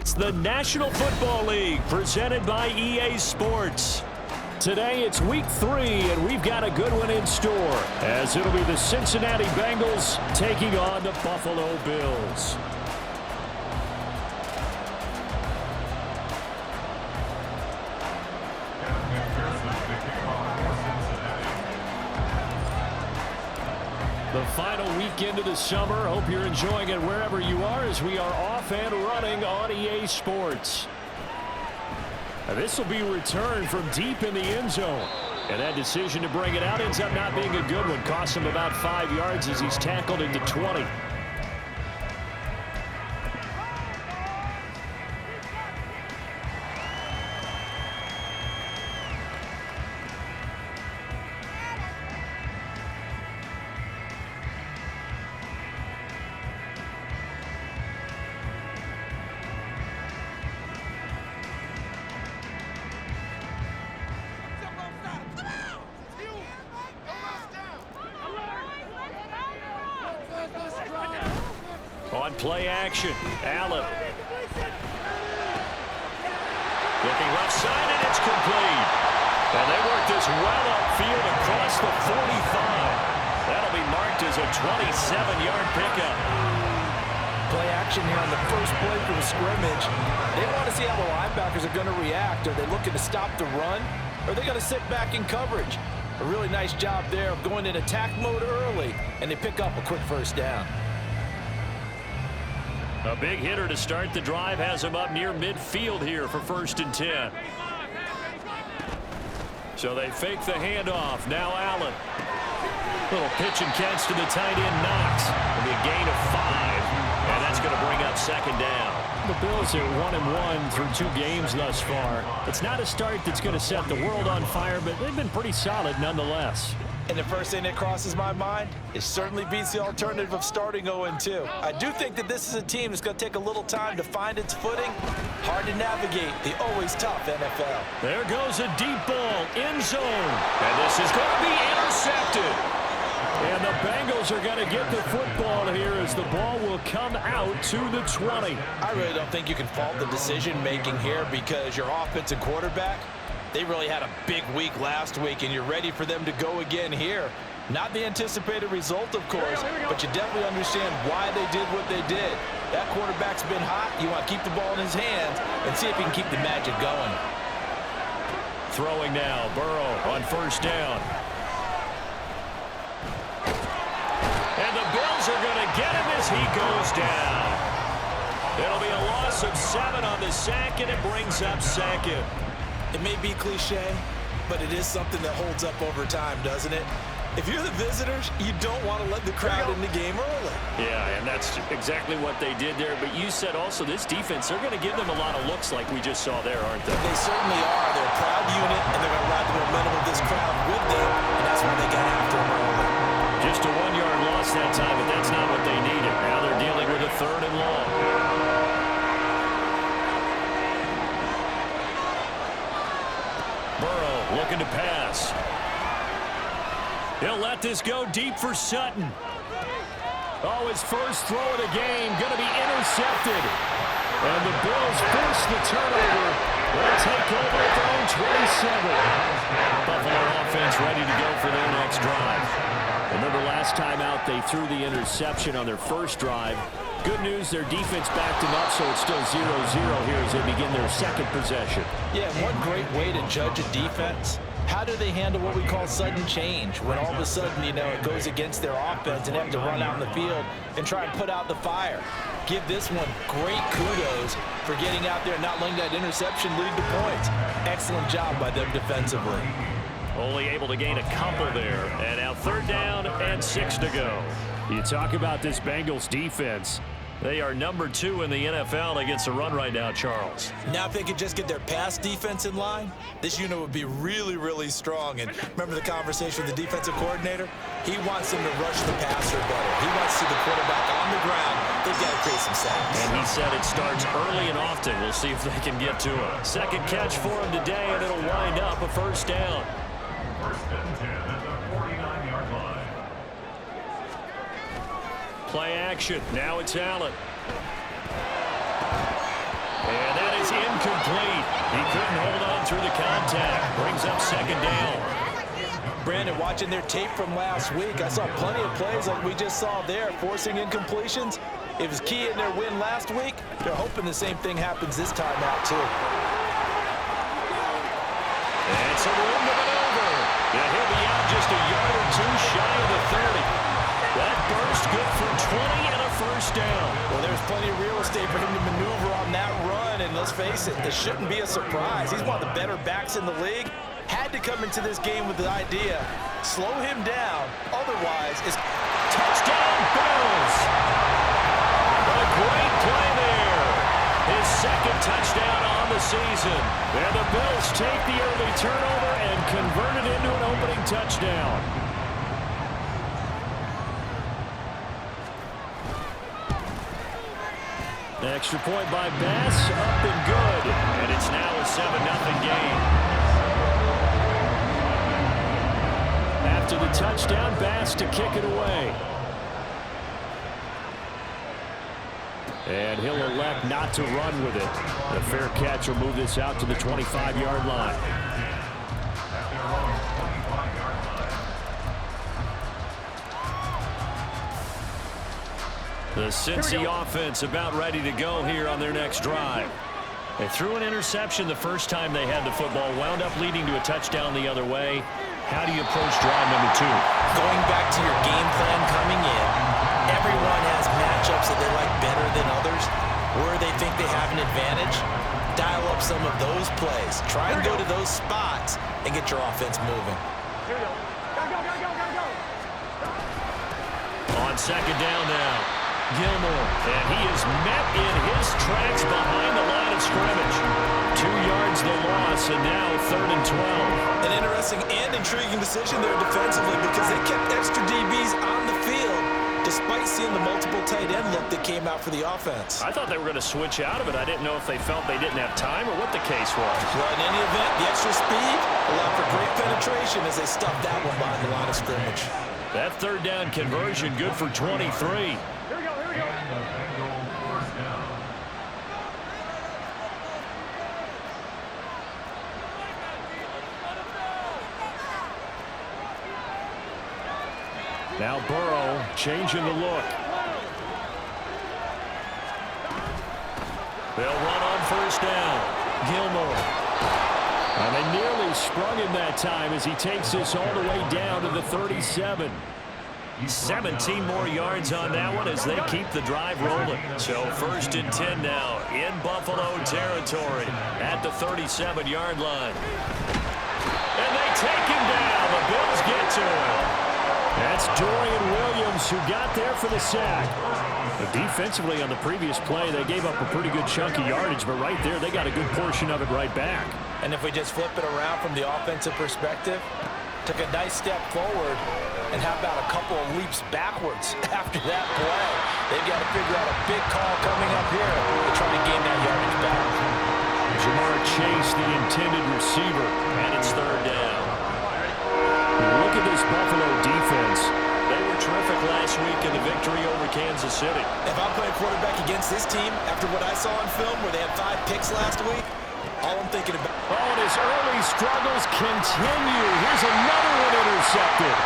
It's the National Football League presented by EA Sports. Today it's week 3 and we've got a good one in store as it'll be the Cincinnati Bengals taking on the Buffalo Bills. The final weekend of the summer. Hope you're enjoying it wherever you are as we are off and running on EA Sports. This will be returned from deep in the end zone. And that decision to bring it out ends up not being a good one. Costs him about 5 yards as he's tackled into 20. On play action, Allen. Looking left side, and it's complete. And they work this well upfield across the 45. That'll be marked as a 27-yard pickup. Play action here on the first play for the scrimmage. They want to see how the linebackers are going to react. Are they looking to stop the run? Or are they going to sit back in coverage? A really nice job there of going in attack mode early, and they pick up a quick first down. A big hitter to start the drive has him up near midfield here for 1st and 10. So they fake the handoff. Now Allen. Little pitch and catch to the tight end, Knox. It'll be a gain of 5. And that's going to bring up 2nd down. The Bills are 1-1 through 2 games thus far. It's not a start that's going to set the world on fire, but they've been pretty solid nonetheless. And the first thing that crosses my mind, it certainly beats the alternative of starting 0-2. I do think that this is a team that's going to take a little time to find its footing. Hard to navigate the always tough NFL. There goes a deep ball, end zone. And this is going to be intercepted. And the Bengals are going to get the football here as the ball will come out to the 20. I really don't think you can fault the decision-making here because your offensive quarterback, they really had a big week last week, and you're ready for them to go again here. Not the anticipated result, of course, but you definitely understand why they did what they did. That quarterback's been hot. You want to keep the ball in his hands and see if he can keep the magic going. Throwing now, Burrow on 1st down. And the Bills are going to get him as he goes down. It'll be a loss of 7 on the sack, and it brings up 2nd. It may be cliche, but it is something that holds up over time, doesn't it? If you're the visitors, you don't want to let the crowd in the game early. Yeah, and that's exactly what they did there. But you said also this defense, they're going to give them a lot of looks like we just saw there, aren't they? They certainly are. They're a proud unit, and they're going to ride the momentum of this crowd with them, and that's why they got after them early. Just a 1-yard loss that time, but that's not what they needed. Now they're dealing with a 3rd and long. Burrow looking to pass. He'll let this go deep for Sutton. Oh, his first throw of the game going to be intercepted. And the Bills force the turnover. They'll take over at their own 27. Buffalo offense ready to go for their next drive. Remember last time out they threw the interception on their first drive. Good news, their defense backed them up, so it's still 0-0 here as they begin their 2nd possession. Yeah, one great way to judge a defense, how do they handle what we call sudden change? When all of a sudden, you know, it goes against their offense and they have to run out in the field and try and put out the fire. Give this one great kudos for getting out there and not letting that interception lead to points. Excellent job by them defensively. Only able to gain a couple there. And now 3rd down and 6 to go. You talk about this Bengals defense. They are number 2 in the NFL against the run right now, Charles. Now if they could just get their pass defense in line, this unit would be really, really strong. And remember the conversation with the defensive coordinator? He wants them to rush the passer better. He wants to see the quarterback on the ground. They've got to create some sacks. And he said it starts early and often. We'll see if they can get to him. 2nd catch for him today, and it'll wind up a 1st down. 1st and 10 at the 49-yard line. Play action. Now it's Allen. incomplete. He couldn't hold on through the contact. Brings up second down. Brandon, watching their tape from last week, I saw plenty of plays like we just saw there, forcing incompletions. It was key in their win last week. They're hoping the same thing happens this time out, too. It's a room to maneuver. Yeah, he'll be out just a yard or two shy of the 30. That burst good for 20 and a first down. Well, there's plenty of real estate for him to maneuver on that run, and let's face it, this shouldn't be a surprise. He's one of the better backs in the league. Had to come into this game with the idea, slow him down, otherwise it's touchdown Bills. A great play there. His second touchdown on the season. And the Bills take the early turnover and convert it into an opening touchdown. Extra point by Bass, up and good. And it's now a 7-0 game. After the touchdown, Bass to kick it away. And he'll elect not to run with it. The fair catch will move this out to the 25-yard line. The Cincy offense about ready to go here on their next drive. They threw an interception the first time they had the football, wound up leading to a touchdown the other way. How do you approach drive number 2? Going back to your game plan coming in, everyone has matchups that they like better than others, where they think they have an advantage. Dial up some of those plays. Try and go to those spots and get your offense moving. On second down now, Gilmore. And he is met in his tracks behind the line of scrimmage. 2 yards the loss, and now 3rd and 12. An interesting and intriguing decision there defensively because they kept extra DBs on the field despite seeing the multiple tight end look that came out for the offense. I thought they were going to switch out of it. I didn't know if they felt they didn't have time or what the case was. Well, in any event, the extra speed allowed for great penetration as they stuffed that one behind the line of scrimmage. That 3rd down conversion good for 23. Now Burrow changing the look. They'll run on first down. Gilmore. And they nearly sprung him that time as he takes this all the way down to the 37. 17 more yards on that one as they keep the drive rolling. So 1st and 10 now in Buffalo territory at the 37-yard line. And they take him down. The Bills get to him. That's Dorian Williams who got there for the sack. But defensively on the previous play, they gave up a pretty good chunk of yardage, but right there they got a good portion of it right back. And if we just flip it around from the offensive perspective, took a nice step forward, and how about a couple of leaps backwards after that play? They've got to figure out a big call coming up here to try to gain that yardage back. Jamar Chase, the intended receiver, and it's 3rd down. Look at this Buffalo defense. They were terrific last week in the victory over Kansas City. If I'm playing quarterback against this team, after what I saw on film where they had 5 picks last week, all I'm thinking about... Oh, and his early struggles continue. Here's another one intercepted.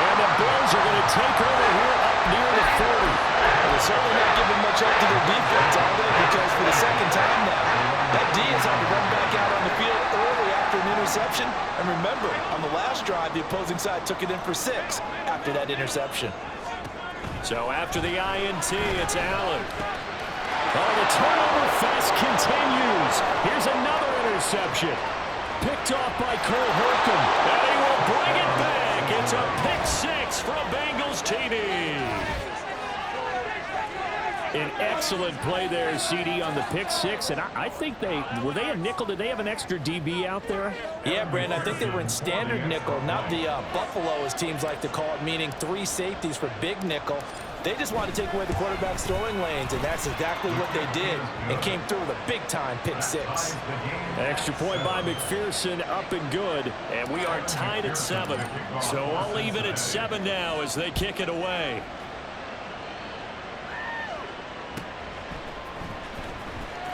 And the Bills are going to take over here up near the 40. Well, they're certainly not giving much up to their defense, are they? Because for the second time now, that D has had to run back out on the field early after an interception. And remember, on the last drive, the opposing side took it in for 6 after that interception. So after the INT, it's Allen. Oh, the turnover fest continues. Here's another interception. Picked off by Cole Holcomb. And he will bring it back. It's a pick 6 from Bengals TV. An excellent play there, CD, on the pick 6. And I think were they a nickel? Did they have an extra DB out there? Yeah, Brandon, I think they were in standard nickel, not the Buffalo, as teams like to call it, meaning 3 safeties for big nickel. They just wanted to take away the quarterback's throwing lanes, and that's exactly what they did, and came through with a big-time pick 6. Extra point by McPherson, up and good, and we are tied at 7. So I'll leave it at 7 now as they kick it away.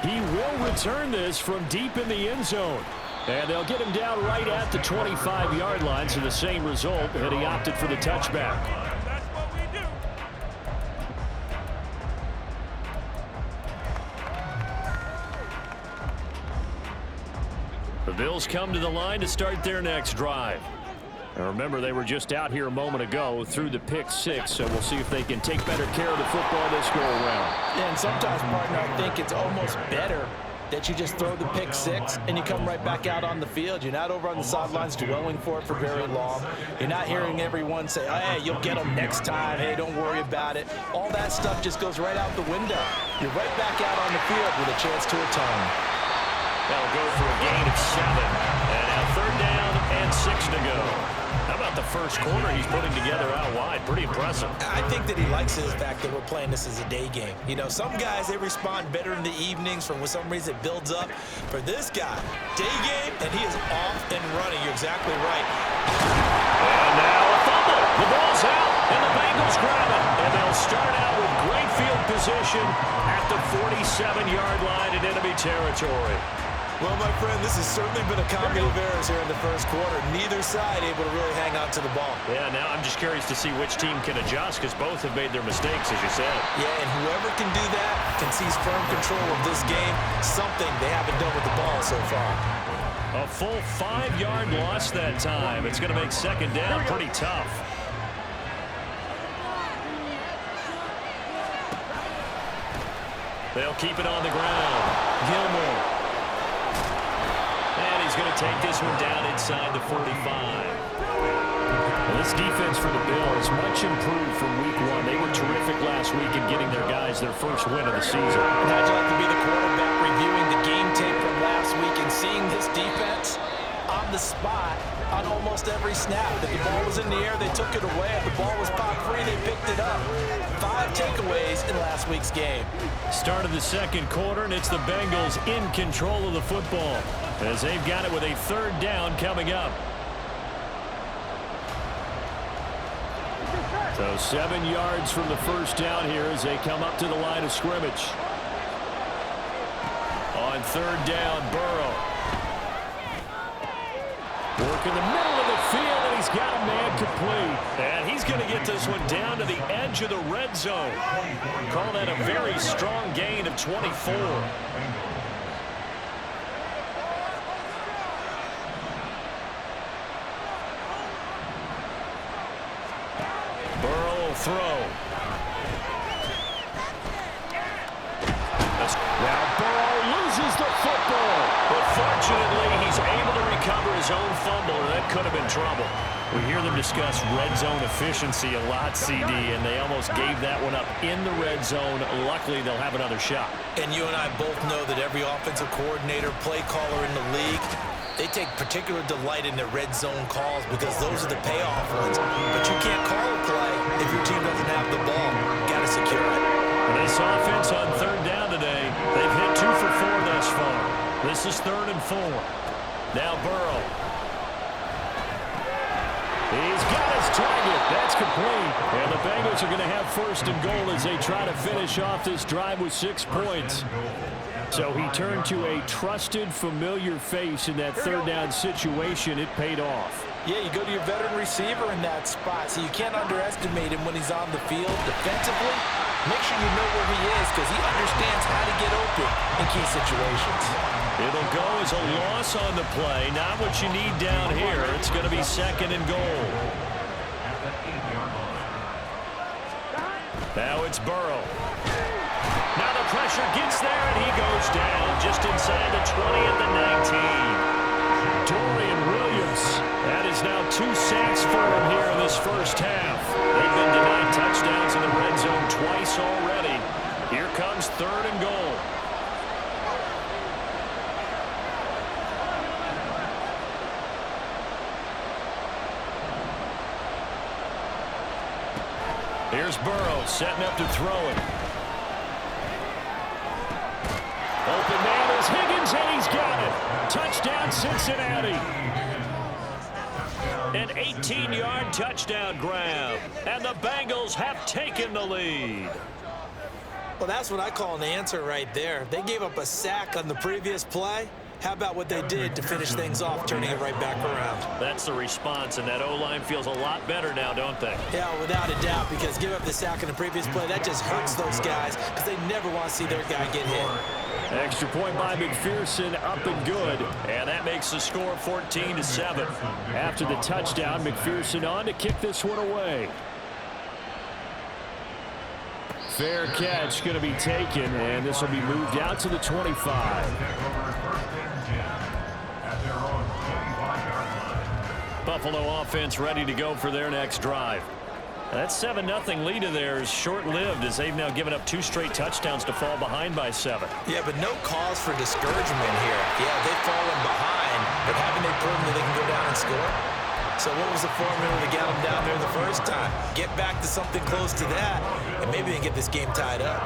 He will return this from deep in the end zone. And they'll get him down right at the 25-yard line, so the same result, and he opted for the touchback. The Bills come to the line to start their next drive. And remember, they were just out here a moment ago through the pick six, so we'll see if they can take better care of the football this go-around. Yeah, and sometimes, partner, I think it's almost better that you just throw the pick six and you come right back out on the field. You're not over on the sidelines dwelling for it for very long. You're not hearing everyone say, oh, hey, you'll get them next time. Hey, don't worry about it. All that stuff just goes right out the window. You're right back out on the field with a chance to atone. They'll go for a gain of 7. And now 3rd down and 6 to go. How about the first quarter he's putting together out wide? Pretty impressive. I think that he likes the fact that we're playing this as a day game. You know, some guys, they respond better in the evenings. For some reason, it builds up. For this guy, day game, and he is off and running. You're exactly right. And now a fumble. The ball's out, and the Bengals grab it. And they'll start out with great field position at the 47-yard line in enemy territory. Well, my friend, this has certainly been a comedy of errors here in the first quarter. Neither side able to really hang on to the ball. Yeah, now I'm just curious to see which team can adjust because both have made their mistakes, as you said. Yeah, and whoever can do that can seize firm control of this game, something they haven't done with the ball so far. A full 5-yard loss that time. It's going to make 2nd down pretty tough. They'll keep it on the ground. Gilmore. And he's going to take this one down inside the 45. Well, this defense for the Bills much improved from week 1. They were terrific last week in getting their guys their first win of the season. How'd you like to be the quarterback reviewing the game tape from last week and seeing this defense on the spot on almost every snap? If the ball was in the air, they took it away. If the ball was pop free, they picked it up. 5 takeaways in last week's game. Start of the 2nd quarter, and it's the Bengals in control of the football as they've got it with a 3rd down coming up. So 7 yards from the first down here as they come up to the line of scrimmage. On 3rd down, Burrow. Work in the middle of the field, and he's got a man complete. And he's going to get this one down to the edge of the red zone. Call that a very strong gain of 24. Burrow will throw. Now Burrow loses the football. But fortunately, he's able to recover his own fumble, or that could have been trouble. We hear them discuss red zone efficiency a lot, CD, and they almost gave that one up in the red zone. Luckily, they'll have another shot. And you and I both know that every offensive coordinator, play caller in the league, they take particular delight in their red zone calls because those are the payoff ones. But you can't call a play if your team doesn't have the ball. Got to secure it. This offense on 3rd down today, they've hit 2 for 4 thus far. This is 3rd and 4. Now Burrow. He's got his target. That's complete. And the Bengals are going to have 1st and goal as they try to finish off this drive with 6 points. So he turned to a trusted, familiar face in that 3rd down situation. It paid off. Yeah, you go to your veteran receiver in that spot, so you can't underestimate him when he's on the field defensively. Make sure you know where he is because he understands how to get open in key situations. It'll go as a loss on the play. Not what you need down here. It's going to be 2nd and goal. Now it's Burrow. Now the pressure gets there, and he goes down just inside the 20 at the 19. Dorian Williams. That is now 2 sacks for him here in this first half. They've been denied touchdowns in the red zone twice already. Here comes 3rd and goal. Here's Burrow setting up to throw it. Open man is Higgins, and he's got it. Touchdown, Cincinnati. An 18-yard touchdown grab, and the Bengals have taken the lead. Well, that's what I call an answer right there. They gave up a sack on the previous play. How about what they did to finish things off, turning it right back around? That's the response, and that O-line feels a lot better now, don't they? Yeah, without a doubt, because give up the sack in the previous play, that just hurts those guys because they never want to see their guy get hit. Extra point by McPherson, up and good. And that makes the score 14-7. After the touchdown, McPherson on to kick this one away. Fair catch going to be taken, and this will be moved out to the 25. Buffalo offense ready to go for their next drive. That 7-0 lead of theirs short-lived as they've now given up 2 straight touchdowns to fall behind by 7. Yeah, but no cause for discouragement here. Yeah, they've fallen behind, but haven't they proven that they can go down and score? So what was the formula to get them down there the first time? Get back to something close to that, and maybe they can get this game tied up.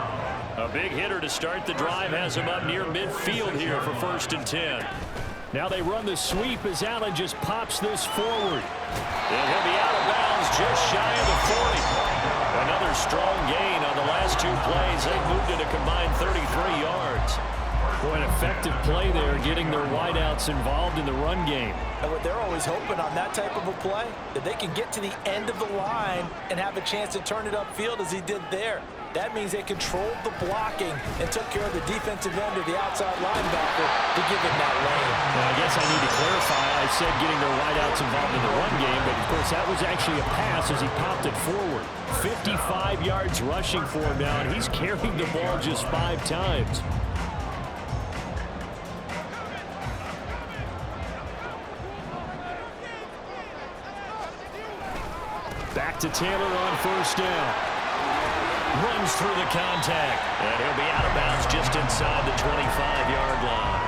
A big hitter to start the drive has him up near midfield here for 1st and 10. Now they run the sweep as Allen just pops this forward. And he'll be out of bounds just shy of the 40. Another strong gain on the last 2 plays. They moved it a combined 33 yards. Boy, an effective play there, getting their wideouts involved in the run game. And what they're always hoping on that type of a play, that they can get to the end of the line and have a chance to turn it upfield as he did there. That means they controlled the blocking and took care of the defensive end or the outside linebacker to give him that lane. Well, I guess I need to clarify. I said getting their wideouts involved in the run game, but of course that was actually a pass as he popped it forward. 55 yards rushing for him now, and he's carried the ball just 5 times. Back to Taylor on 1st down. Runs through the contact, and he'll be out of bounds just inside the 25-yard line.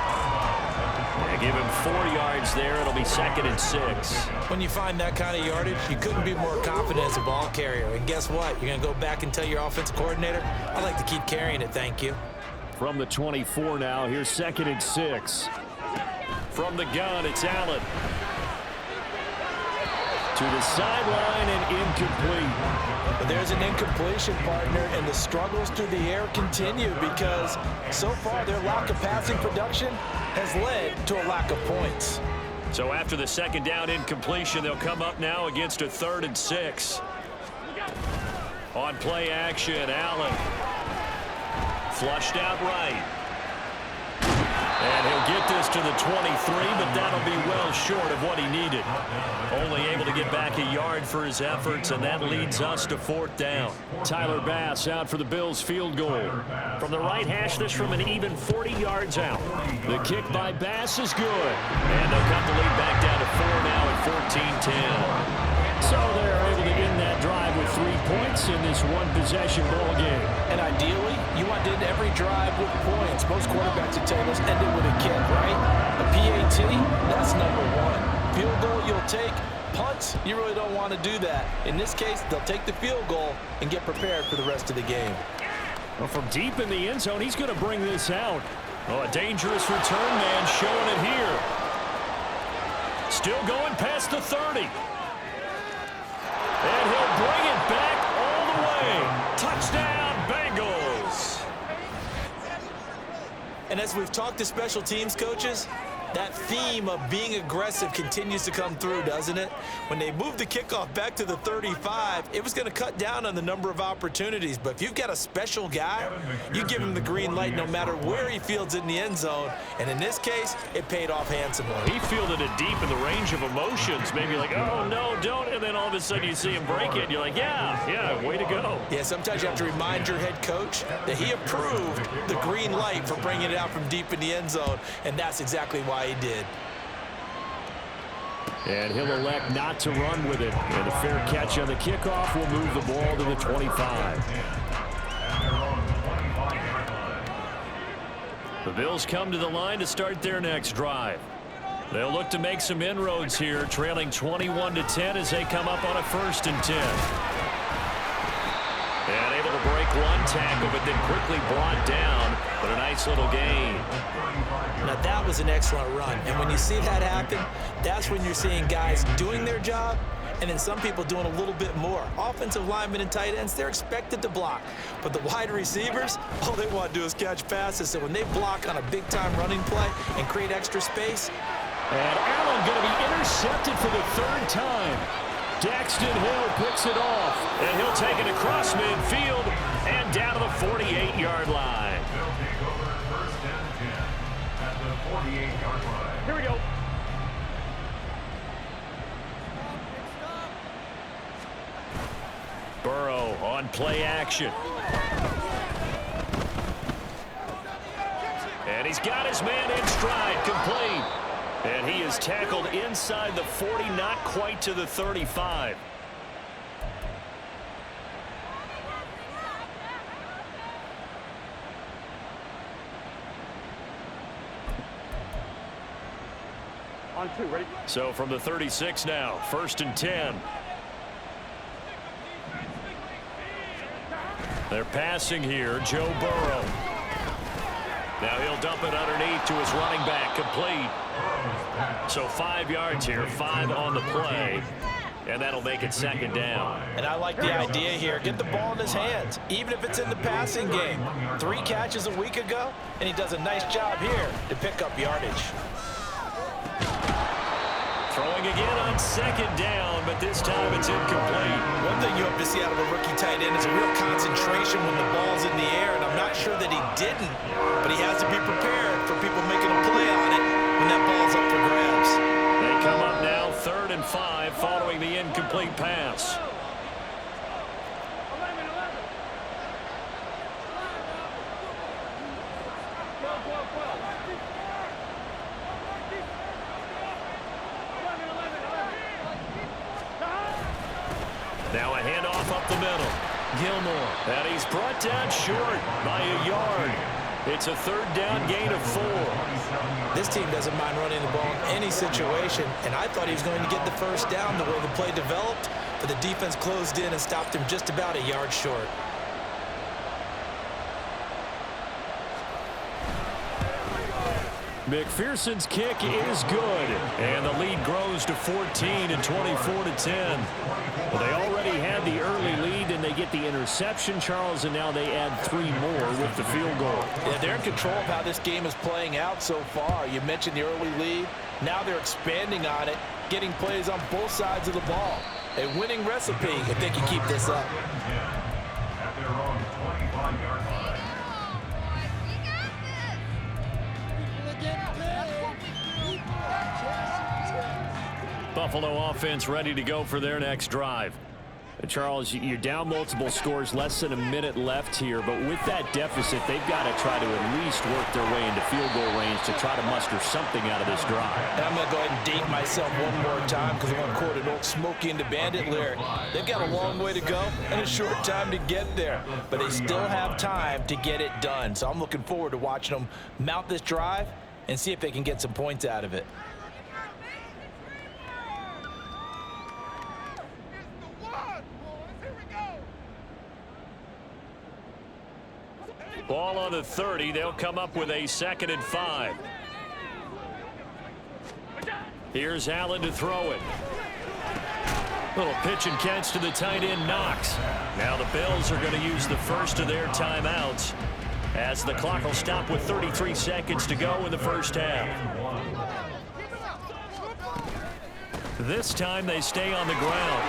They give him 4 yards there. It'll be 2nd and 6. When you find that kind of yardage, you couldn't be more confident as a ball carrier. And guess what? You're going to go back and tell your offensive coordinator, I'd like to keep carrying it, thank you. From the 24 now, here's 2nd and 6. From the gun, it's Allen. To the sideline and incomplete. But there's an incompletion, partner, and the struggles through the air continue because so far their lack of passing production has led to a lack of points. So after the 2nd down incompletion, they'll come up now against a 3rd and 6. On play action, Allen. Flushed out right. And he'll get this to the 23, but that'll be well short of what he needed. Only able to get back a yard for his efforts, and that leads us to 4th down. Tyler Bass out for the Bills field goal. From the right hash, this from an even 40 yards out. The kick by Bass is good. And they'll cut the lead back down to 4 now at 14-10. So they're able to end that drive with 3 points in this one-possession ball game. And ideally, you want to end every drive with points. Most quarterbacks at tables end it with a kick, right? A PAT, that's number 1. Field goal you'll take. Punts, you really don't want to do that. In this case, they'll take the field goal and get prepared for the rest of the game. Well, from deep in the end zone, he's going to bring this out. Oh, a dangerous return man showing it here. Still going past the 30. And he'll bring it back all the way. Touchdown, Bengals. And as we've talked to special teams coaches, that theme of being aggressive continues to come through, doesn't it? When they moved the kickoff back to the 35, it was going to cut down on the number of opportunities. But if you've got a special guy, you give him the green light no matter where he fields in the end zone. And in this case, it paid off handsomely. He fielded it deep in the range of emotions. Maybe like, oh, no, don't. And then all of a sudden you see him break it. And you're like, yeah, way to go. Yeah, sometimes you have to remind your head coach that he approved the green light for bringing it out from deep in the end zone. And that's exactly why he did. And he'll elect not to run with it. And a fair catch on the kickoff will move the ball to the 25. The Bills come to the line to start their next drive. They'll look to make some inroads here, trailing 21-10 as they come up on a 1st and 10. And able to break one tackle, but then quickly brought down. But a nice little gain. Now that was an excellent run. And when you see that happen, that's when you're seeing guys doing their job and then some people doing a little bit more. Offensive linemen and tight ends, they're expected to block. But the wide receivers, all they want to do is catch passes. So when they block on a big-time running play and create extra space. And Allen going to be intercepted for the third time. Daxton Hill picks it off, and he'll take it across midfield and down to the 48-yard line. They'll take over first and 10 at the 48-yard line. Here we go. Burrow on play action. And he's got his man in stride, complete. And he is tackled inside the 40, not quite to the 35. On 2, ready? So from the 36 now, first and 10. They're passing here, Joe Burrow. Now he'll dump it underneath to his running back, complete. So 5 yards here, 5 on the play, and that'll make it second down. And I like the idea here. Get the ball in his hands, even if it's in the passing game. 3 catches a week ago, and he does a nice job here to pick up yardage. Throwing again on second down, but this time it's incomplete. One thing you hope to see out of a rookie tight end is a real concentration when the ball's in the air, and I'm not sure that he didn't, but he has to be prepared for people making a play on it when that ball's up for grabs. They come up now, 3rd and 5, following the incomplete pass. Now a handoff up the middle. Gilmore. And he's brought down short by a yard. It's a 3rd down gain of 4. This team doesn't mind running the ball in any situation, and I thought he was going to get the first down the way the play developed, but the defense closed in and stopped him just about a yard short. McPherson's kick is good, and the lead grows to 14 and 24-10. Well, they already had the early lead, and they get the interception, Charles, and now they add 3 more with the field goal. Yeah, they're in control of how this game is playing out so far. You mentioned the early lead. Now they're expanding on it, getting plays on both sides of the ball. A winning recipe if they can keep this up. At their own 25-yard line. Buffalo offense ready to go for their next drive. Charles, you're down multiple scores, less than a minute left here, but with that deficit, they've got to try to at least work their way into field goal range to try to muster something out of this drive. And I'm going to go ahead and date myself one more time because I want to quote an old Smokey and the Bandit lyric. They've got a long way to go and a short time to get there, but they still have time to get it done. So I'm looking forward to watching them mount this drive and see if they can get some points out of it. Ball on the 30. They'll come up with a 2nd and 5. Here's Allen to throw it. Little pitch and catch to the tight end, Knox. Now the Bills are going to use the first of their timeouts as the clock will stop with 33 seconds to go in the first half. This time they stay on the ground.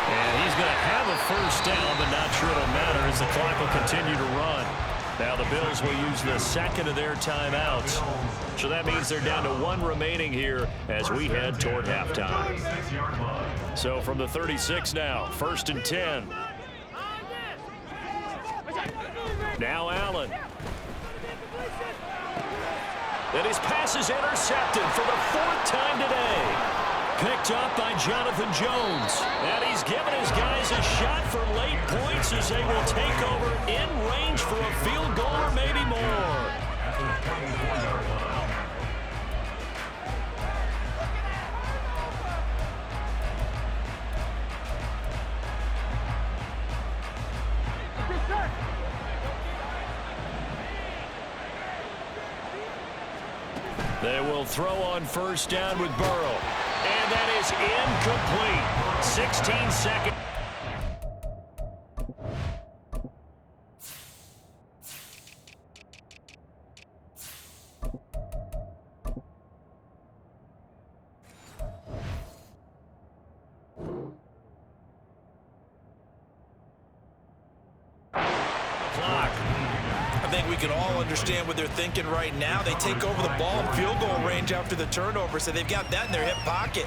And he's going to have a first down, but not sure it'll matter as the clock will continue to run. Now the Bills will use the 2nd of their timeouts. So that means they're down to 1 remaining here as we head toward halftime. So from the 36 now, 1st and 10. Now Allen. And his pass is intercepted for the 4th time today. Picked up by Jonathan Jones. And he's given his guys a shot for late points as they will take over in range for a field goal or maybe more. They will throw on first down with Burrow. And that is incomplete. 16 seconds. I think we can all understand what they're thinking right now. They take over the ball in field goal range after the turnover, so they've got that in their hip pocket.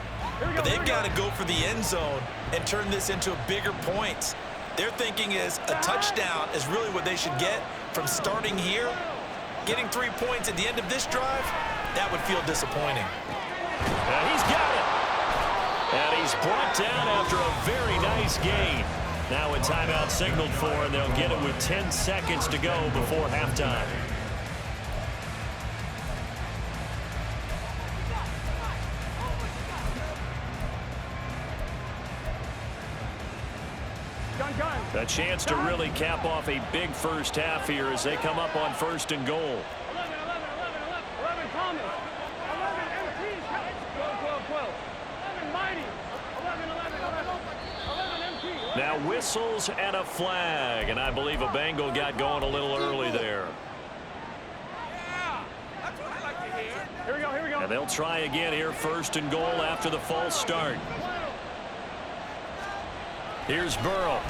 But they've got to go for the end zone and turn this into a bigger points. Their thinking is a touchdown is really what they should get from starting here. Getting 3 points at the end of this drive, that would feel disappointing. He's got it. And he's brought down after a very nice gain. Now a timeout signaled for, and they'll get it with 10 seconds to go before halftime. A chance to really cap off a big first half here as they come up on 1st and goal. 11 Thomas. 11 MT. 12. 11 Mighty. 11 MT. Now whistles and a flag, and I believe a Bengal got going a little early there. That's what I like to hear. Here we go. And they'll try again here, 1st and goal after the false start. Here's Burrow.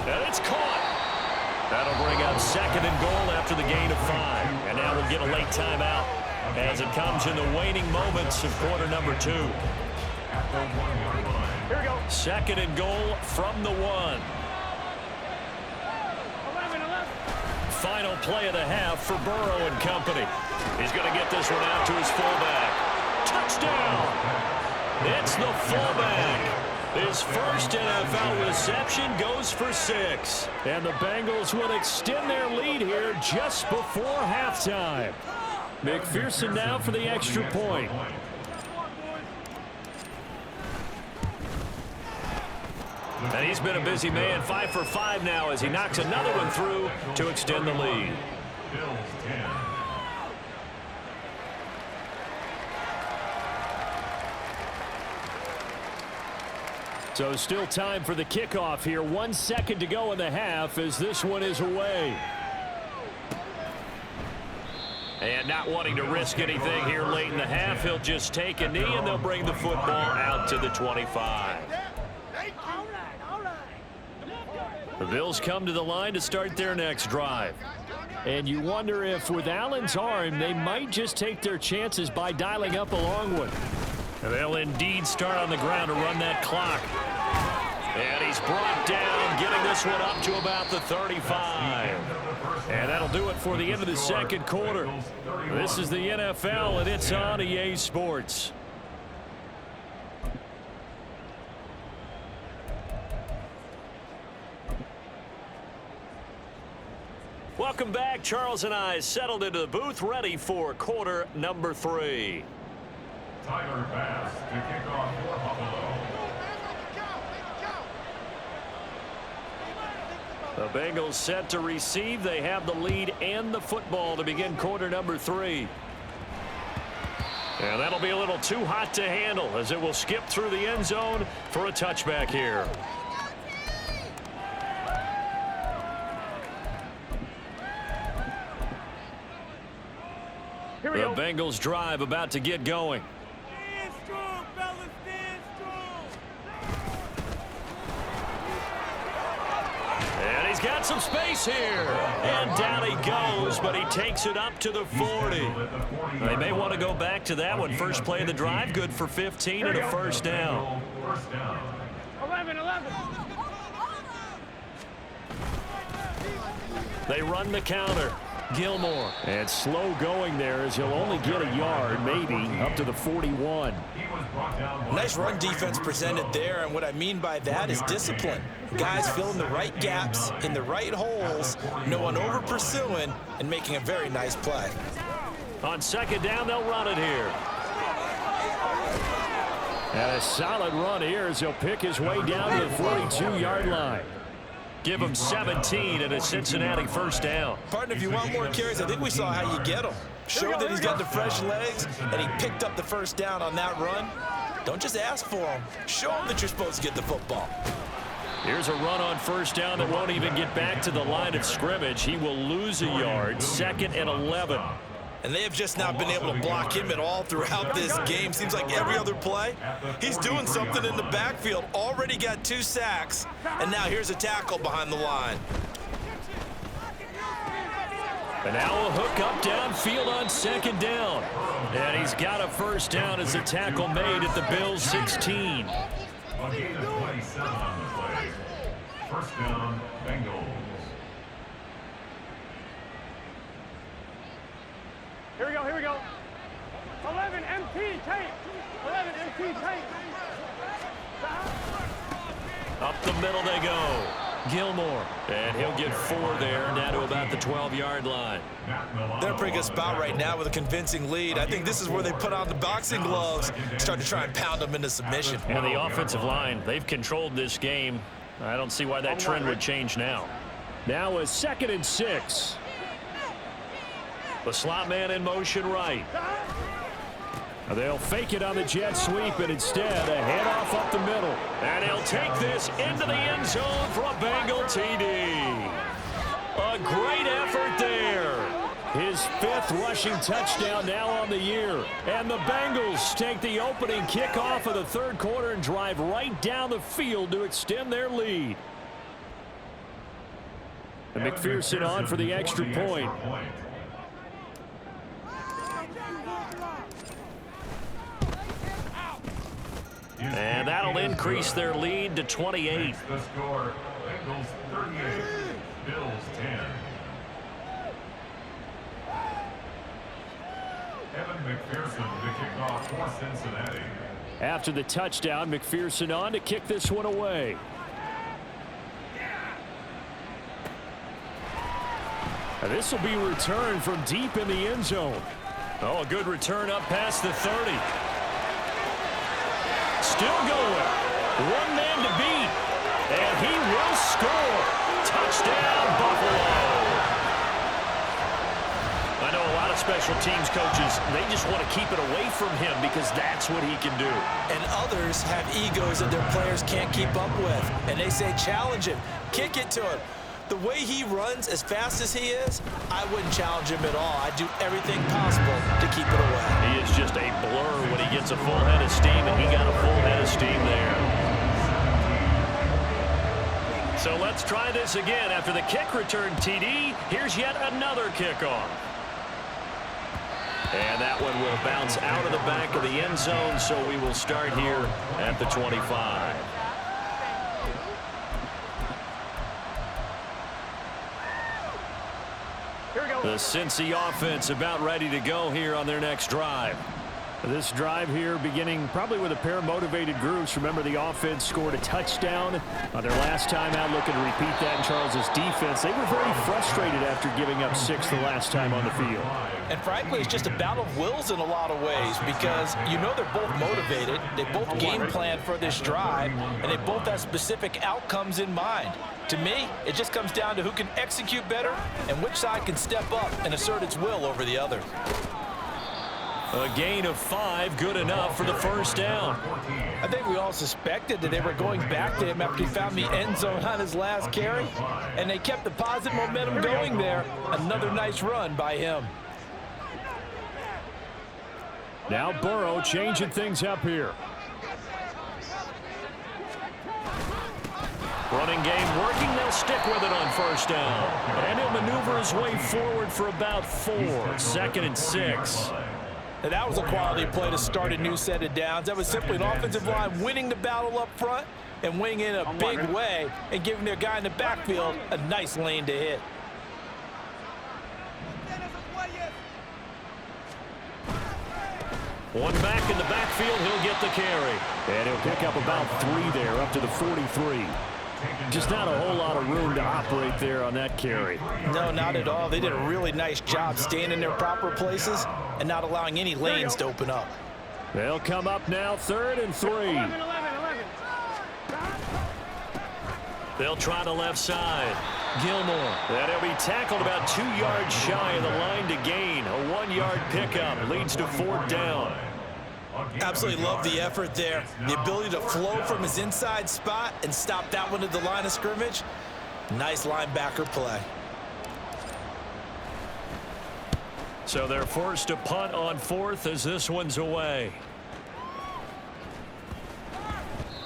And it's caught. That'll bring up 2nd and goal after the gain of 5. And now we'll get a late timeout as it comes in the waning moments of quarter number 2. Here we go. 2nd and goal from the 1. 11. Final play of the half for Burrow and company. He's going to get this one out to his fullback. Touchdown! It's the fullback. His first NFL reception goes for 6. And the Bengals will extend their lead here just before halftime. McPherson now for the extra point. And he's been a busy man, 5 for 5 now as he knocks another one through to extend the lead. Bills 10. So still time for the kickoff here. 1 second to go in the half as this one is away. And not wanting to risk anything here late in the half, he'll just take a knee and they'll bring the football out to the 25. The Bills come to the line to start their next drive. And you wonder if with Allen's arm, they might just take their chances by dialing up a long one. And they'll indeed start on the ground to run that clock. And he's brought down, getting this one up to about the 35. And that'll do it for the end of the second quarter. This is the NFL, and it's on EA Sports. Welcome back. Charles and I settled into the booth, ready for quarter number 3. Tyler Bass to kick off for Buffalo. The Bengals set to receive. They have the lead and the football to begin quarter number 3. And that'll be a little too hot to handle as it will skip through the end zone for a touchback here. Here we The go. Bengals drive about to get going. Stand strong, fellas. Stand strong. And he's got some space here. And down he goes, but he takes it up to the 40. They may want to go back to that one. First play of the drive, good for 15 and a first down. 11. They run the counter. Gilmore. And slow going there as he'll only get a yard, maybe, up to the 41. Nice run defense presented there, and what I mean by that is discipline. Guys filling the right gaps in the right holes, no one over pursuing, and making a very nice play. On second down, they'll run it here. And a solid run here as he'll pick his way down to the 42-yard line. Give him 17 and a Cincinnati first down. Partner, if you want more carries, I think we saw how you get them. Showed that he's got the fresh legs, and he picked up the first down on that run. Don't just ask for him. Show him that you're supposed to get the football. Here's a run on first down that won't even get back to the line of scrimmage. He will lose a yard, 2nd and 11. And they have just not been able to block him at all throughout this game. Seems like every other play, he's doing something in the backfield. Already got 2 sacks, and now here's a tackle behind the line. And now a hook up downfield on 2nd down. And he's got a first down as a tackle made at the Bills' 16. A gain of 27 on the play. First down, Bengals. Here we go, here we go. 11 MT tape. 11 MT tape. Up the middle they go. Gilmore. And he'll get 4 there, down to about the 12-yard line. They're in a pretty good spot right now with a convincing lead. I think this is where they put on the boxing gloves, start to try and pound them into submission. And the offensive line, they've controlled this game. I don't see why that trend would change now. Now a 2nd and 6. The slot man in motion right. They'll fake it on the jet sweep, and instead a handoff up the middle. And he'll take this into the end zone for a Bengal TD. A great effort there. His 5th rushing touchdown now on the year. And the Bengals take the opening kickoff of the 3rd quarter and drive right down the field to extend their lead. And McPherson on for the extra point. And that'll increase their lead to 28. The score, Bengals 38, Bills 10. Evan McPherson to kick off for Cincinnati. After the touchdown, McPherson on to kick this one away. And this will be returned from deep in the end zone. Oh, a good return up past the 30. Still going. 1 man to beat. And he will score. Touchdown, Buffalo. I know a lot of special teams coaches, they just want to keep it away from him because that's what he can do. And others have egos that their players can't keep up with. And they say, challenge him. Kick it to him. The way he runs as fast as he is, I wouldn't challenge him at all. I'd do everything possible to keep it away. He is just a blur when he gets a full head of steam, and he got a full head of steam there. So let's try this again. After the kick return TD, here's yet another kickoff. And that one will bounce out of the back of the end zone, so we will start here at the 25. The Cincy offense about ready to go here on their next drive. This drive here beginning probably with a pair of motivated groups. Remember, the offense scored a touchdown on their last time out, looking to repeat that in Charles's defense. They were very frustrated after giving up 6 the last time on the field. And frankly, it's just a battle of wills in a lot of ways because you know they're both motivated. They both game plan for this drive, and they both have specific outcomes in mind. To me, it just comes down to who can execute better and which side can step up and assert its will over the other. A gain of 5, good enough for the first down. I think we all suspected that they were going back to him after he found the end zone on his last carry, and they kept the positive momentum going there. Another nice run by him. Now Burrow changing things up here. Running game working. They'll stick with it on first down. And he'll maneuver his way forward for about 4. 2nd and 6. And that was a quality play to start a new set of downs. That was simply an offensive line winning the battle up front and winning in a big way and giving their guy in the backfield a nice lane to hit. One back in the backfield, he'll get the carry. And he'll pick up about 3 there, up to the 43. Just not a whole lot of room to operate there on that carry. No, not at all. They did a really nice job staying in their proper places and not allowing any lanes to open up. They'll come up now, 3rd and 3. 11. They'll try the left side. Gilmore. And he'll be tackled about 2 yards shy of the line to gain. A 1-yard pickup leads to 4th down. Absolutely love the effort there. The ability to flow from his inside spot and stop that one at the line of scrimmage. Nice linebacker play. So they're forced to punt on 4th as this one's away.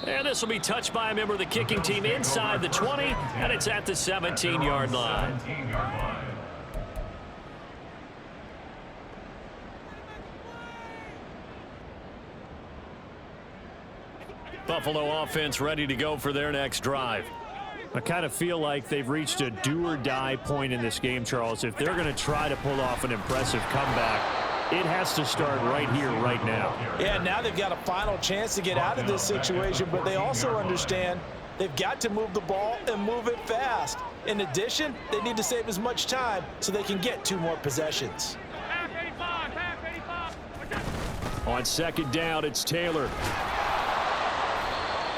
And this will be touched by a member of the kicking team inside the 20, and it's at the 17-yard line. Buffalo offense ready to go for their next drive. I kind of feel like they've reached a do-or-die point in this game, Charles. If they're going to try to pull off an impressive comeback, it has to start right here, right now. Yeah, now they've got a final chance to get out of this situation, but they also understand they've got to move the ball and move it fast. In addition, they need to save as much time so they can get 2 more possessions. On 2nd down, it's Taylor.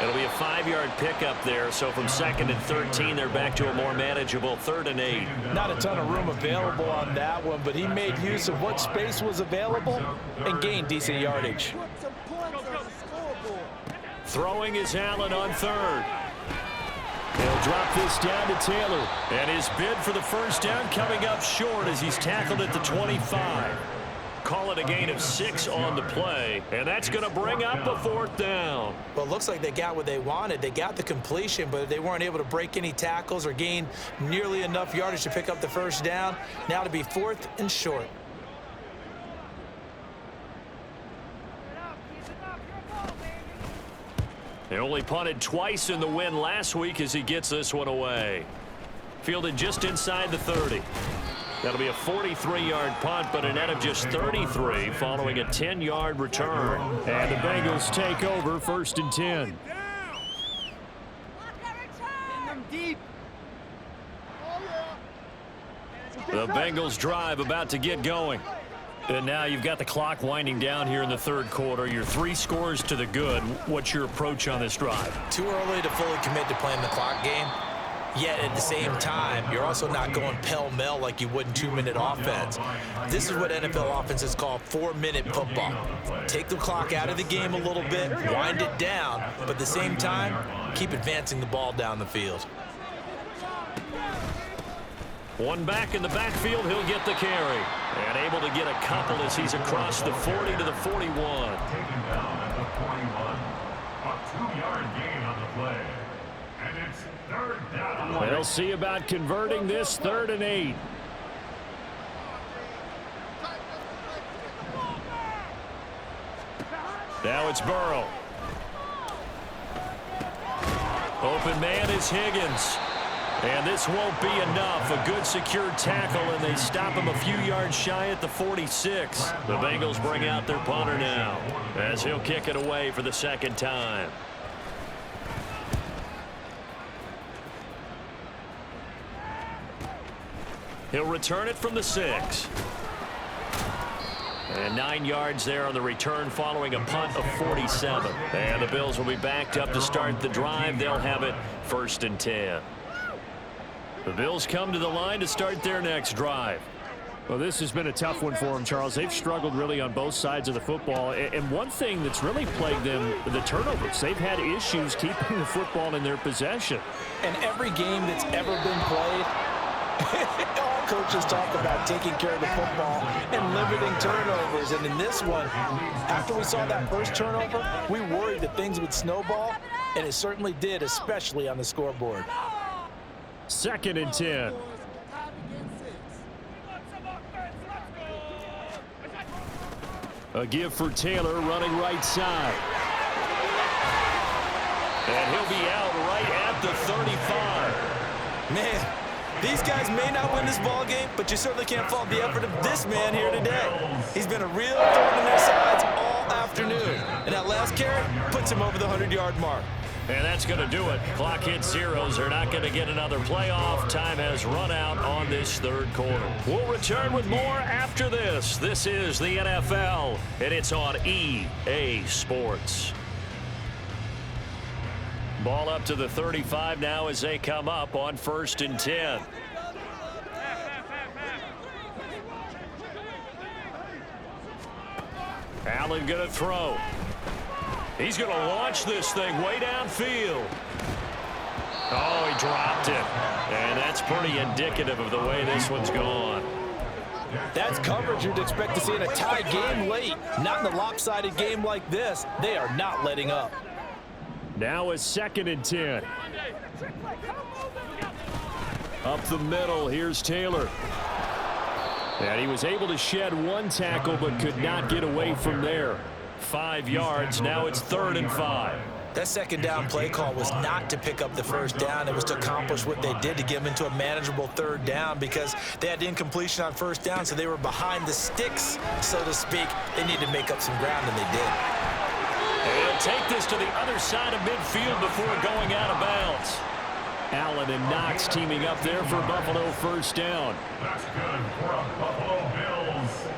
It'll be a 5-yard pickup there, so from 2nd and 13, they're back to a more manageable 3rd and 8. Not a ton of room available on that one, but he made use of what space was available and gained decent yardage. Throwing is Allen on 3rd. He'll drop this down to Taylor, and his bid for the 1st down coming up short as he's tackled at the 25. Call it a gain of 6 on the play, and that's going to bring up a 4th down. Well, it looks like they got what they wanted. They got the completion, but they weren't able to break any tackles or gain nearly enough yardage to pick up the 1st down. Now to be 4th and short. They only punted twice in the win last week as he gets this one away. Fielded just inside the 30. That'll be a 43-yard punt, but a net of just 33 following a 10-yard return. And the Bengals take over 1st and 10. The Bengals drive about to get going. And now you've got the clock winding down here in the 3rd quarter. You're 3 scores to the good. What's your approach on this drive? Too early to fully commit to playing the clock game. Yet at the same time, you're also not going pell-mell like you would in 2-minute offense. This is what NFL offenses call 4-minute football. Take the clock out of the game a little bit, wind it down, but at the same time, keep advancing the ball down the field. One back in the backfield, he'll get the carry. And able to get a couple as he's across the 40 to the 41. Taken down at the 41. A 2-yard gain on the play. And it's 3rd down. They'll see about converting this 3rd and 8. Now it's Burrow. Open man is Higgins. And this won't be enough. A good secure tackle, and they stop him a few yards shy at the 46. The Bengals bring out their punter now as he'll kick it away for the 2nd time. He'll return it from the 6. And 9 yards there on the return following a punt of 47. And the Bills will be backed up to start the drive. They'll have it 1st and 10. The Bills come to the line to start their next drive. Well, this has been a tough one for them, Charles. They've struggled really on both sides of the football. And one thing that's really plagued them, the turnovers. They've had issues keeping the football in their possession. And every game that's ever been played, all coaches talk about taking care of the football and limiting turnovers. And in this one, after we saw that first turnover, we worried that things would snowball, and it certainly did, especially on the scoreboard. 2nd and 10. A give for Taylor running right side. And he'll be out right at the 35. Man, these guys may not win this ball game, but you certainly can't fault the effort of this man here today. He's been a real thorn in their sides all afternoon. And that last carry puts him over the 100-yard mark. And that's going to do it. Clock hits zeros. They're not going to get another playoff. Time has run out on this 3rd quarter. We'll return with more after this. This is the NFL, and it's on EA Sports. Ball up to the 35 now as they come up on 1st and 10. Allen going to throw. He's going to launch this thing way downfield. Oh, he dropped it. And that's pretty indicative of the way this one's gone. That's coverage you'd expect to see in a tie game late. Not in a lopsided game like this. They are not letting up. Now a 2nd and 10. Up the middle, here's Taylor. And he was able to shed one tackle but could not get away from there. 5 yards, now it's 3rd and 5. That 2nd down play call was not to pick up the 1st down. It was to accomplish what they did to get them into a manageable 3rd down because they had incompletion on 1st down, so they were behind the sticks, so to speak. They needed to make up some ground, and they did. They'll take this to the other side of midfield before going out of bounds. Allen and Knox teaming up there for Buffalo 1st down. That's good for a Buffalo Bills.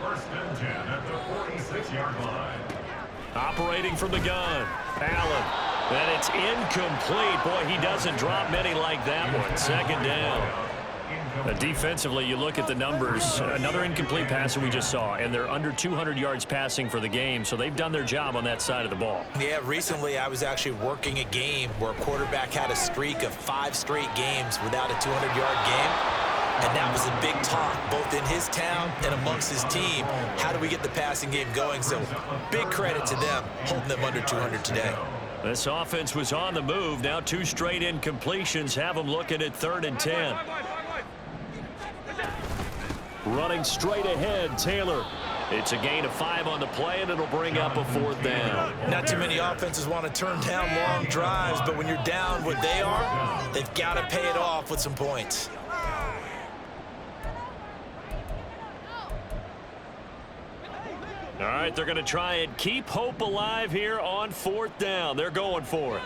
1st and 10 at the 46-yard line. Operating from the gun. Allen. And it's incomplete. Boy, he doesn't drop many like that one. 2nd down. Defensively, you look at the numbers. Another incomplete pass that we just saw, and they're under 200 yards passing for the game, so they've done their job on that side of the ball. Yeah, recently I was actually working a game where a quarterback had a streak of 5 straight games without a 200-yard game. And that was a big talk, both in his town and amongst his team. How do we get the passing game going? So big credit to them, holding them under 200 today. This offense was on the move. Now 2 straight incompletions have them looking at 3rd and 10. Running straight ahead, Taylor. It's a gain of 5 on the play, and it'll bring up a 4th down. Not too many offenses want to turn down long drives, but when you're down what they are, they've got to pay it off with some points. All right, they're going to try and keep hope alive here on 4th down. They're going for it.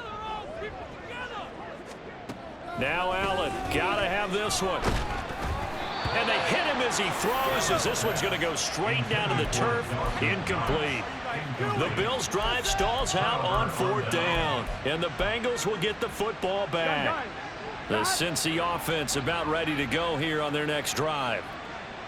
Now Allen, got to have this one. And they hit him as he throws, as this one's going to go straight down to the turf. Incomplete. The Bills' drive stalls out on 4th down, and the Bengals will get the football back. The Cincy offense about ready to go here on their next drive.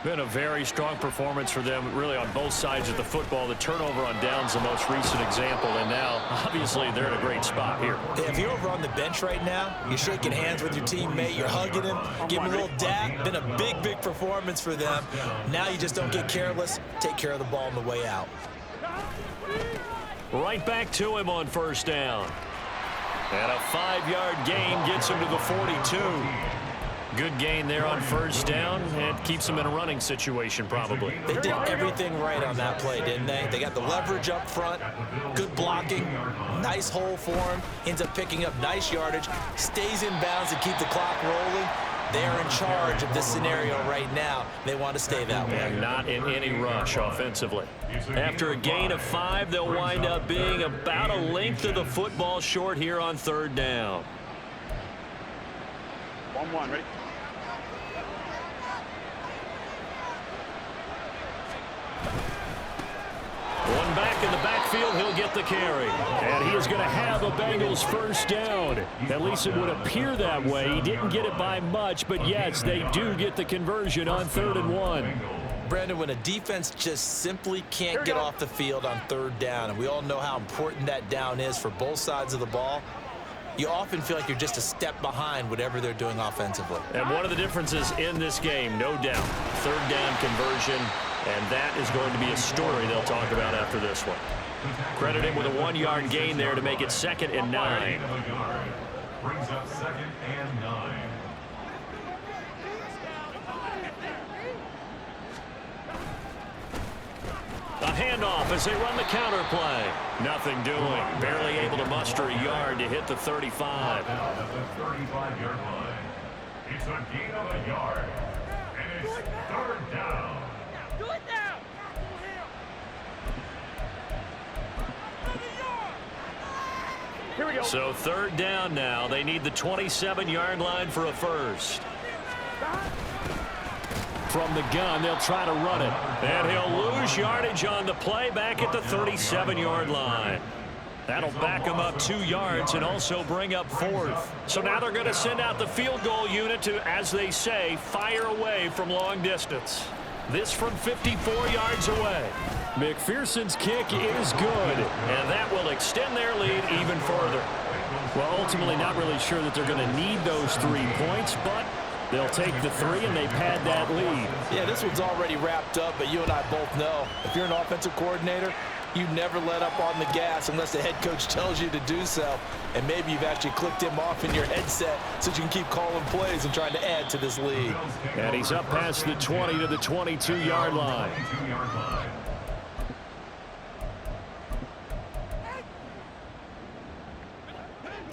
Been a very strong performance for them, really, on both sides of the football. The turnover on downs the most recent example, and now, obviously, they're in a great spot here. If you're over on the bench right now, you're shaking hands with your teammate, you're hugging him, giving him a little dap. Been a big, big performance for them. Now you just don't get careless. Take care of the ball on the way out. Right back to him on 1st down. And a 5-yard gain gets him to the 42. Good gain there on 1st down. It keeps them in a running situation, probably. They did everything right on that play, didn't they? They got the leverage up front, good blocking, nice hole for him, ends up picking up nice yardage, stays in bounds to keep the clock rolling. They're in charge of this scenario right now. They want to stay that way. And not in any rush offensively. After a gain of 5, they'll wind up being about a length of the football short here on 3rd down. 1-1, ready? One back in the backfield, he'll get the carry. And he is going to have a Bengals 1st down. At least it would appear that way. He didn't get it by much, but yes, they do get the conversion on 3rd and 1. Brandon, when a defense just simply can't get off the field on 3rd down, and we all know how important that down is for both sides of the ball, you often feel like you're just a step behind whatever they're doing offensively. And one of the differences in this game, no doubt, 3rd down conversion, and that is going to be a story they'll talk about after this one. Credit him with a 1-yard gain there to make it 2nd and 9. Brings up 2nd and 9. A handoff as they run the counter play. Nothing doing. Barely able to muster a yard to hit the 35. At the 35-yard line. It's a gain of a yard. And it's 3rd down. Do it now! Here we go. So 3rd down now. They need the 27-yard line for a first. From the gun, they'll try to run it. And he'll lose yardage on the play back at the 37-yard line. That'll back them up 2 yards and also bring up 4th. So now they're going to send out the field goal unit to, as they say, fire away from long distance. This from 54 yards away. McPherson's kick is good, and that will extend their lead even further. Well, ultimately not really sure that they're going to need those 3 points, but they'll take the 3 and they pad that lead. Yeah, this one's already wrapped up, but you and I both know if you're an offensive coordinator, you never let up on the gas unless the head coach tells you to do so. And maybe you've actually clicked him off in your headset so you can keep calling plays and trying to add to this lead. And he's up past the 20 to the 22-yard line.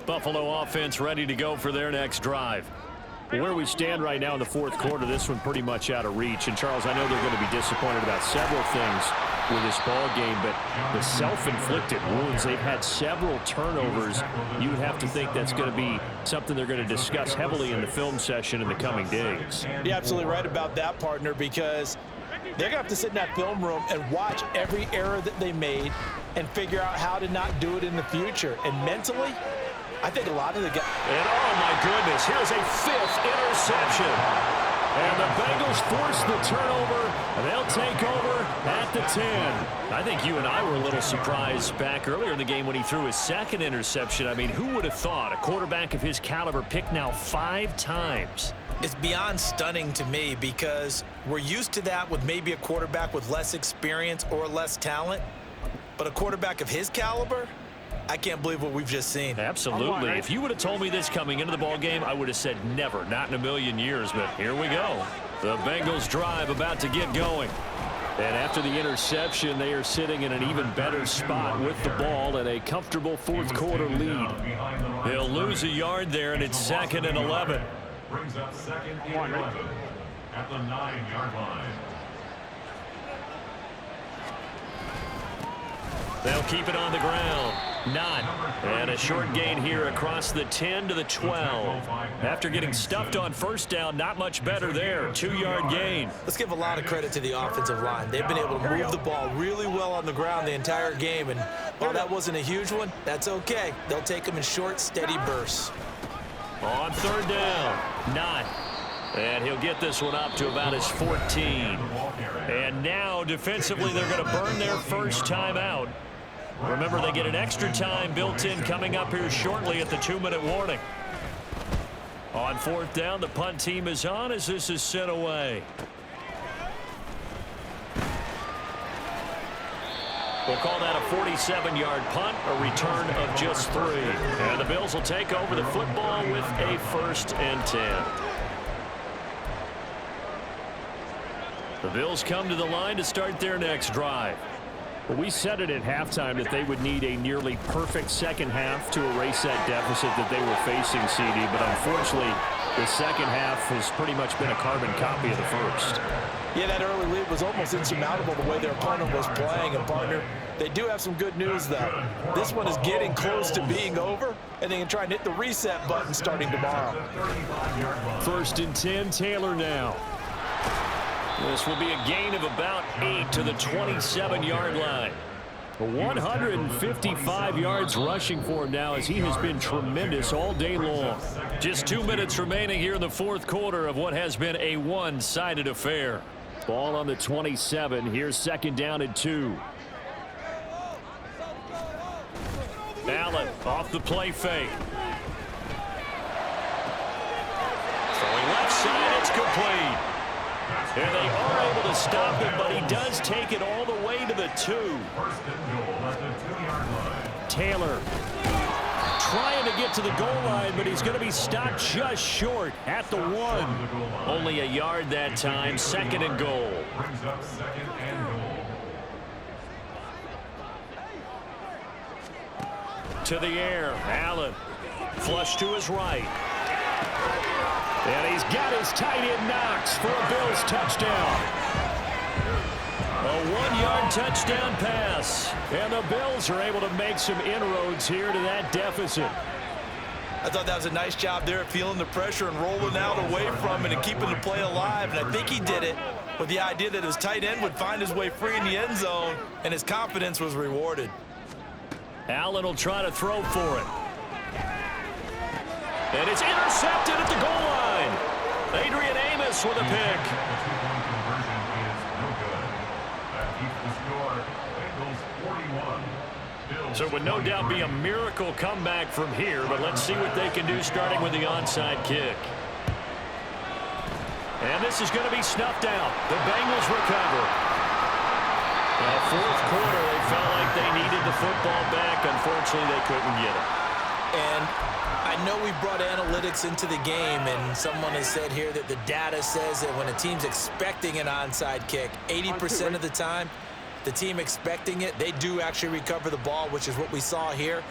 Buffalo offense ready to go for their next drive. Where we stand right now in the 4th quarter, this one pretty much out of reach. And, Charles, I know they're going to be disappointed about several things with this ball game, but the self-inflicted wounds, they've had several turnovers. You would have to think that's going to be something they're going to discuss heavily in the film session in the coming days. You're absolutely right about that, partner, because they're going to have to sit in that film room and watch every error that they made and figure out how to not do it in the future. And mentally, I think a lot of the guys... And, oh, my goodness, here's a 5th interception. And the Bengals force the turnover, and they'll take over at the 10. I think you and I were a little surprised back earlier in the game when he threw his 2nd interception. I mean, who would have thought a quarterback of his caliber picked now 5 times? It's beyond stunning to me because we're used to that with maybe a quarterback with less experience or less talent. But a quarterback of his caliber, I can't believe what we've just seen. Absolutely. If you would have told me this coming into the ball game, I would have said never, not in a million years. But here we go. The Bengals drive about to get going. And after the interception, they are sitting in an even better spot with the ball and a comfortable 4th quarter lead. He'll lose a yard there, and it's 2nd and 11. Brings up 2nd and 11 at the 9-yard line. They'll keep it on the ground. Not. And a short gain here across the 10 to the 12. After getting stuffed on 1st down, not much better there. 2-yard gain. Let's give a lot of credit to the offensive line. They've been able to move the ball really well on the ground the entire game. And while that wasn't a huge one, that's okay. They'll take them in short, steady bursts. On 3rd down. Not. And he'll get this one up to about his 14. And now, defensively, they're going to burn their first time out. Remember, they get an extra time built in coming up here shortly at the 2-minute warning. On 4th down, the punt team is on as this is sent away. We'll call that a 47-yard punt, a return of just 3. And the Bills will take over the football with a 1st and 10. The Bills come to the line to start their next drive. Well, we said it at halftime that they would need a nearly perfect second half to erase that deficit that they were facing, CD. But unfortunately, the second half has pretty much been a carbon copy of the first. Yeah, that early lead was almost insurmountable the way their opponent was playing. And, partner, they do have some good news, though. This one is getting close to being over, and they can try and hit the reset button starting tomorrow. 1st and 10, Taylor now. This will be a gain of about 8 to the 27-yard line. 155 yards rushing for him now as he has been tremendous all day long. Just 2 minutes remaining here in the 4th quarter of what has been a one-sided affair. Ball on the 27. Here's 2nd down and 2. Allen off the play fake. Throwing left side, it's complete. And they are able to stop him, but he does take it all the way to the 2. Taylor trying to get to the goal line, but he's going to be stopped just short at the 1. Only a yard that time, 2nd and goal. Brings up 2nd and goal. To the air, Allen. Flush to his right. And he's got his tight end Knox for a Bills touchdown. A 1-yard touchdown pass. And the Bills are able to make some inroads here to that deficit. I thought that was a nice job there, feeling the pressure and rolling out away from it and keeping the play alive. And I think he did it with the idea that his tight end would find his way free in the end zone, and his confidence was rewarded. Allen will try to throw for it. And it's intercepted at the goal line. Adrian Amos with a pick. The two-point conversion is no good. That keeps the score. Bengals 41. Bills So it would no doubt be a miracle comeback from here, but let's see what they can do starting with the onside kick. And this is going to be snuffed out. The Bengals recover. Fourth quarter, they felt like they needed the football back. Unfortunately, they couldn't get it. And I know we brought analytics into the game, and someone has said here that the data says that when a team's expecting an onside kick, 80% of the time, the team expecting it, they do actually recover the ball, which is what we saw here.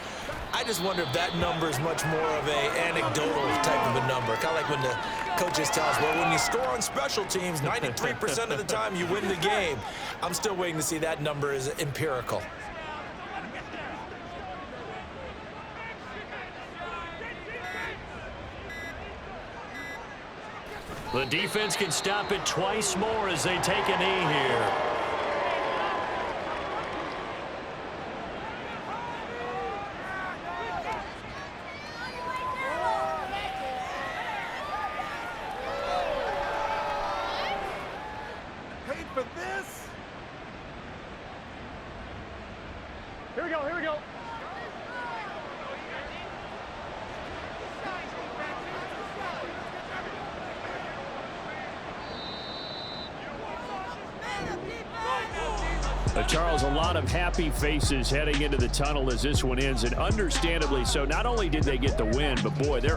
I just wonder if that number is much more of a anecdotal type of a number. Kind of like when the coaches tell us, well, when you score on special teams, 93% of the time you win the game. I'm still waiting to see that number is empirical. The defense can stop it twice more as they take a knee here. Paid for this? Here we go, here we go. Charles, a lot of happy faces heading into the tunnel as this one ends, and understandably so. Not only did they get the win, but boy, they're